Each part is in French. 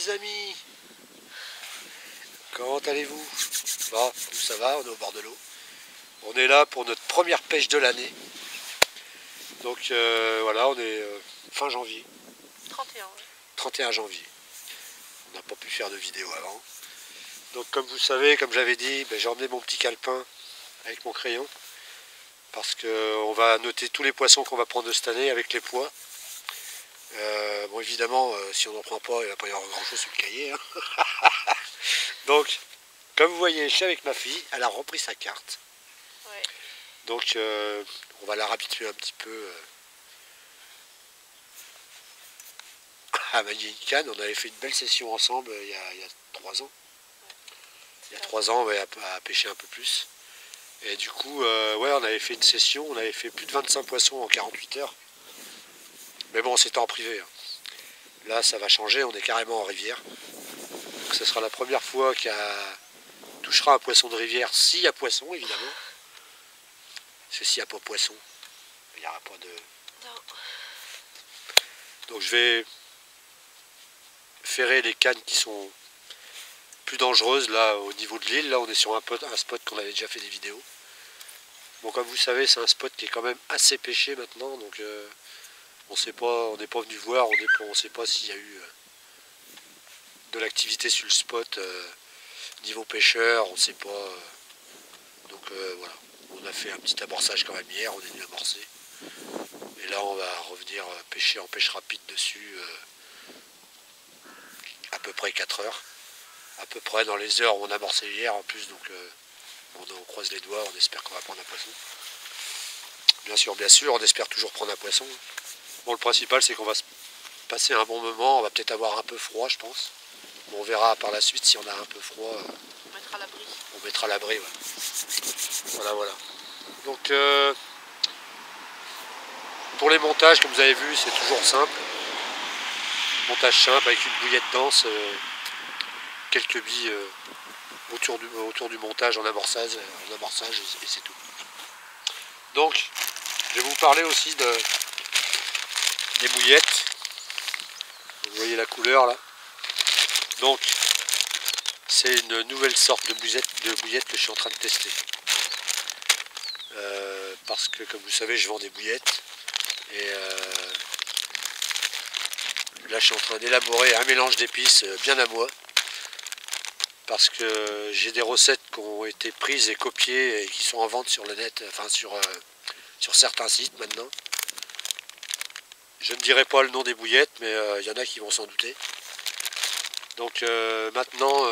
les amis, comment allez-vous? Bon, nous ça va, on est au bord de l'eau. On est là pour notre première pêche de l'année. Donc voilà, on est fin janvier. 31, ouais. 31 janvier. On n'a pas pu faire de vidéo avant. Donc comme vous savez, comme j'avais dit, j'ai emmené mon petit calepin avec mon crayon. Parce qu'on va noter tous les poissons qu'on va prendre de cette année avec les poids. Bon évidemment, si on n'en prend pas, il ne va pas y avoir grand chose sur le cahier. Hein. Donc, comme vous voyez, je suis avec ma fille, elle a repris sa carte. Ouais. Donc on va la réhabituer un petit peu à manier une canne. On avait fait une belle session ensemble il y a 3 ans. Il y a 3 ans, à pêcher un peu plus. Et du coup, ouais, on avait fait une session, on avait fait plus de 25 poissons en 48 heures. Mais bon, c'était en privé. Hein. Là, ça va changer, on est carrément en rivière. Donc ce sera la première fois qu'elle touchera un poisson de rivière, s'il y a poisson, évidemment. Parce que s'il n'y a pas poisson, il n'y aura pas de... Non. Donc je vais ferrer les cannes qui sont plus dangereuses, là, au niveau de l'île. Là, on est sur un spot qu'on avait déjà fait des vidéos. Bon, comme vous savez, c'est un spot qui est quand même assez pêché maintenant, donc on n'est pas venu voir, on ne sait pas s'il y a eu de l'activité sur le spot niveau pêcheur, on ne sait pas. Donc voilà, on a fait un petit amorçage quand même hier, on est venu amorcer. Et là, on va revenir pêcher en pêche rapide dessus à peu près 4 heures. À peu près dans les heures où on a amorcé hier en plus, donc on croise les doigts, on espère qu'on va prendre un poisson. Bien sûr, on espère toujours prendre un poisson. Bon, le principal, c'est qu'on va se passer un bon moment, on va peut-être avoir un peu froid, je pense. Bon, on verra par la suite si on a un peu froid. On mettra à l'abri. On mettra à l'abri, ouais. Voilà. Donc, pour les montages, comme vous avez vu, c'est toujours simple. Montage simple avec une bouillette dense, quelques billes autour du montage en amorçage et c'est tout. Donc, je vais vous parler aussi des bouillettes. Vous voyez la couleur là. Donc, c'est une nouvelle sorte de bouillette que je suis en train de tester. Parce que, comme vous savez, je vends des bouillettes. Et là, je suis en train d'élaborer un mélange d'épices bien à moi. Parce que j'ai des recettes qui ont été prises et copiées et qui sont en vente sur le net, enfin sur certains sites maintenant. Je ne dirai pas le nom des bouillettes, mais il y en a qui vont s'en douter. Donc maintenant,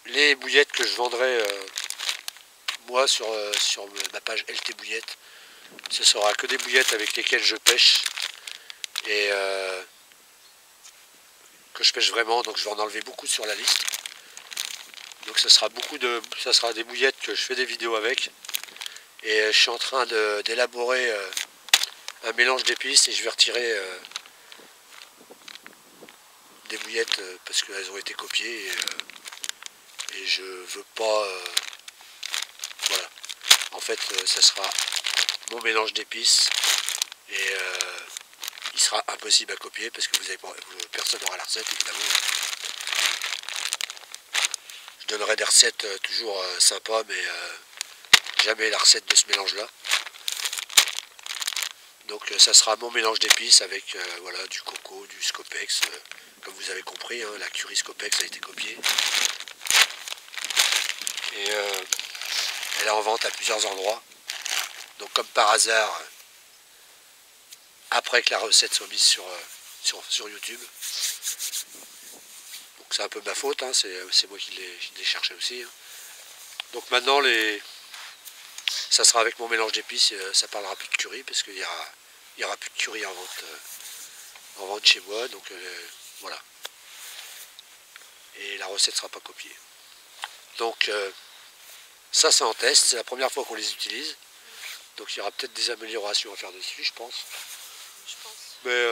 les bouillettes que je vendrai moi sur ma page LT Bouillettes, ce sera que des bouillettes avec lesquelles je pêche et que je pêche vraiment, donc je vais en enlever beaucoup sur la liste. Donc ça sera des bouillettes que je fais des vidéos avec. Et je suis en train d'élaborer un mélange d'épices et je vais retirer des bouillettes parce qu'elles ont été copiées et je veux pas... voilà. En fait, ça sera mon mélange d'épices et il sera impossible à copier parce que personne n'aura la recette évidemment. Je donnerai des recettes toujours sympas, mais jamais la recette de ce mélange là. Donc ça sera mon mélange d'épices avec voilà, du coco, du Scopex, comme vous avez compris, hein, la curry Scopex a été copiée. Et elle est en vente à plusieurs endroits. Donc comme par hasard, après que la recette soit mise sur YouTube. Donc c'est un peu ma faute, hein, c'est moi qui l'ai cherché aussi. Hein. Donc maintenant ça sera avec mon mélange d'épices, ça parlera plus de curry parce qu'il y aura plus de curry en vente chez moi, donc voilà. Et la recette ne sera pas copiée. Donc ça c'est en test, c'est la première fois qu'on les utilise. Donc il y aura peut-être des améliorations à faire dessus, je pense. Mais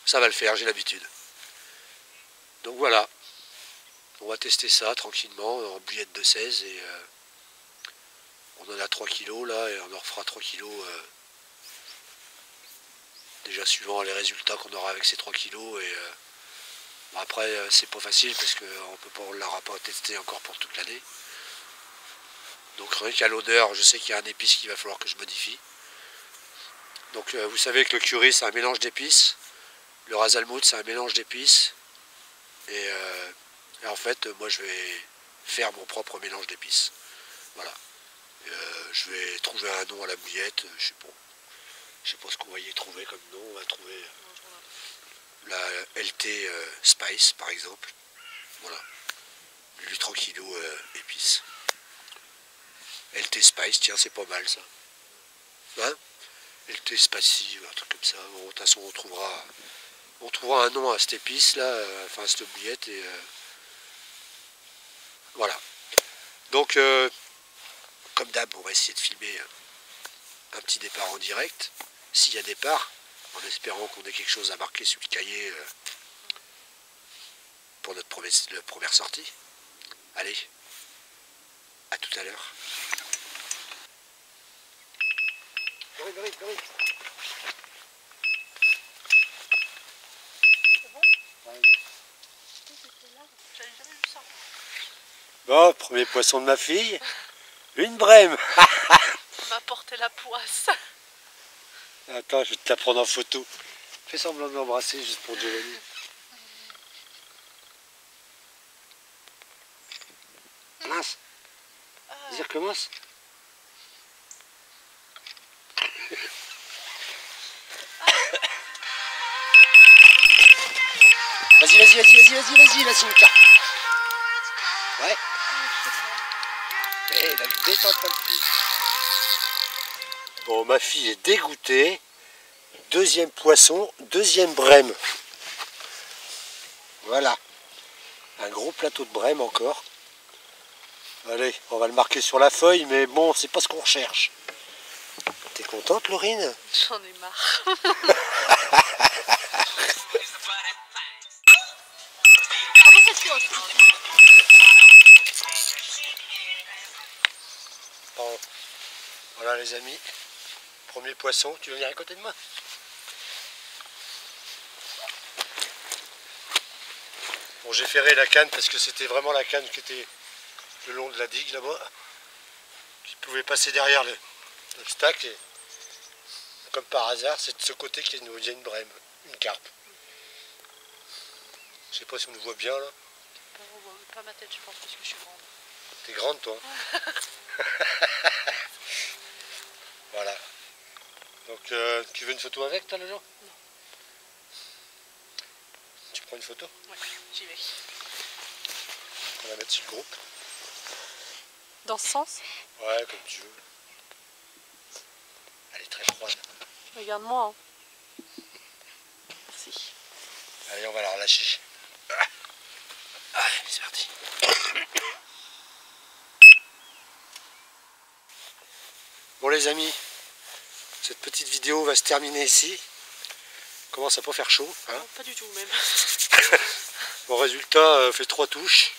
ça va le faire, j'ai l'habitude. Donc voilà. On va tester ça tranquillement en bouillette de 16 et on en a 3 kilos là et on en refera 3 kilos déjà suivant les résultats qu'on aura avec ces 3 kilos. Et bon, après, c'est pas facile parce qu'on ne l'aura pas testé encore pour toute l'année. Donc rien qu'à l'odeur, je sais qu'il y a un épice qu'il va falloir que je modifie. Donc vous savez que le curry c'est un mélange d'épices, le ras al hanout c'est un mélange d'épices, et en fait moi je vais faire mon propre mélange d'épices. Voilà. Je vais trouver un nom à la bouillette, je sais pas ce qu'on va y trouver comme nom, on va trouver la LT Spice par exemple. Voilà. Du tranquillou épices. LT Spice, tiens c'est pas mal ça. Hein? LT Spicy, un truc comme ça. Bon, de toute façon on trouvera un nom à cette épice là, enfin à cette bouillette et voilà. Donc comme d'hab on va essayer de filmer un petit départ en direct, s'il y a départ, en espérant qu'on ait quelque chose à marquer sur le cahier pour notre première sortie. Allez, à tout à l'heure. Arrive. C'est bon? Ouais. J'avais jamais vu ça. Bon, premier poisson de ma fille, une brème. On m'a porté la poisse. Attends, je vais te la prendre en photo. Fais semblant de m'embrasser juste pour Giovanni. Mince. Vas-y, recommence. Vas-y, la Simca. Ouais. Eh, la détente pas le plus. Bon, ma fille est dégoûtée. Deuxième poisson, deuxième brème. Voilà. Un gros plateau de brème encore. Allez, on va le marquer sur la feuille, mais bon, c'est pas ce qu'on recherche. T'es contente, Laurine? J'en ai marre. Bon, voilà les amis. Premier poisson, tu veux venir à côté de moi? Bon, j'ai ferré la canne parce que c'était vraiment la canne qui était le long de la digue là-bas, qui pouvait passer derrière l'obstacle. Et comme par hasard, c'est de ce côté qu'il y a une brème, une carpe. Je sais pas si on nous voit bien là. Pas ma tête, je pense, parce que je suis grande. T'es grande toi. Voilà. Donc tu veux une photo avec toi, le jour? Non. Tu prends une photo? Ouais, j'y vais. On va mettre sur le groupe. Dans ce sens? Ouais, comme tu veux. Elle est très froide. Regarde-moi. Hein. Merci. Allez, on va la relâcher. Allez, c'est parti. Bon les amis, cette petite vidéo va se terminer ici. Commence à pas faire chaud. Hein, non, pas du tout même. Bon résultat, fait 3 touches.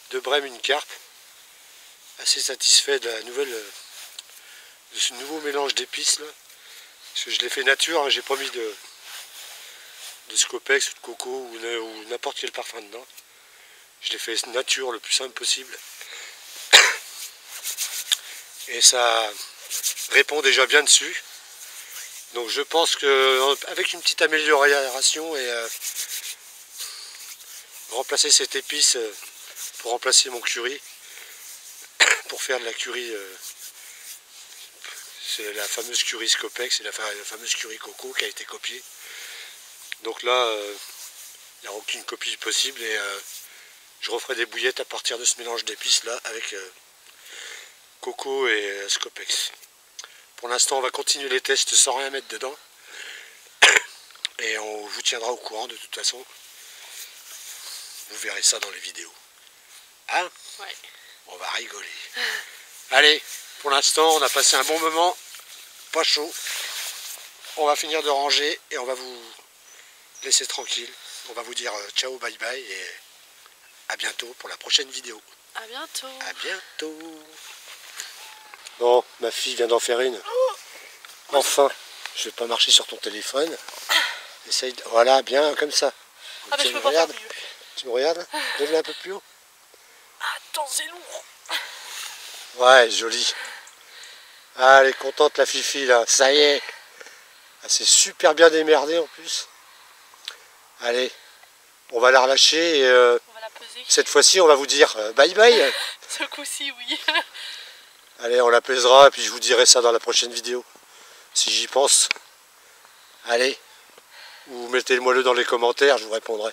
2 brèmes, une carpe. Assez satisfait de la nouvelle, de ce nouveau mélange d'épices là. Parce que je l'ai fait nature, hein, j'ai pas mis de Scopex ou de coco ou n'importe quel parfum dedans. Je l'ai fait nature le plus simple possible. Et ça répond déjà bien dessus. Donc je pense qu'avec une petite amélioration et remplacer cette épice pour remplacer mon curry, pour faire de la curry, c'est la fameuse curry Scopex, c'est la fameuse curry coco qui a été copiée. Donc là, il n'y a aucune copie possible et je referai des bouillettes à partir de ce mélange d'épices là avec coco et Scopex. Pour l'instant, on va continuer les tests sans rien mettre dedans et on vous tiendra au courant de toute façon. Vous verrez ça dans les vidéos. Hein? Ouais. On va rigoler. Allez, pour l'instant, on a passé un bon moment, pas chaud. On va finir de ranger et on va vous laisser tranquille. On va vous dire ciao, bye bye et à bientôt pour la prochaine vidéo. À bientôt. À bientôt. Bon, ma fille vient d'en faire une. Enfin. Je vais pas marcher sur ton téléphone. Essaye de... Voilà, bien, comme ça. Ah bah Tu je me peux pas faire regardes? mieux. Tu me regardes? Lève-la un peu plus haut. Attends, c'est lourd. Ouais, joli. Ah, elle est contente la Fifi là, ça y est. Elle s'est super bien démerdée en plus. Allez, on va la relâcher et On va la peser. cette fois-ci on va vous dire bye bye. Ce coup-ci, oui. Allez, on la pèsera et puis je vous dirai ça dans la prochaine vidéo. Si j'y pense. Allez. Ou mettez-moi-le dans les commentaires, je vous répondrai.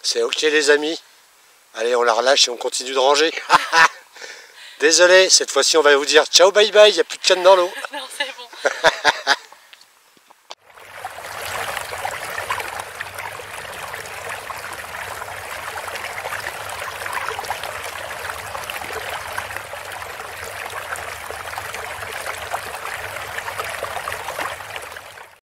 C'est ok les amis. Allez, on la relâche et on continue de ranger. Désolé, cette fois-ci on va vous dire ciao bye bye, il n'y a plus de canne dans l'eau. Non, c'est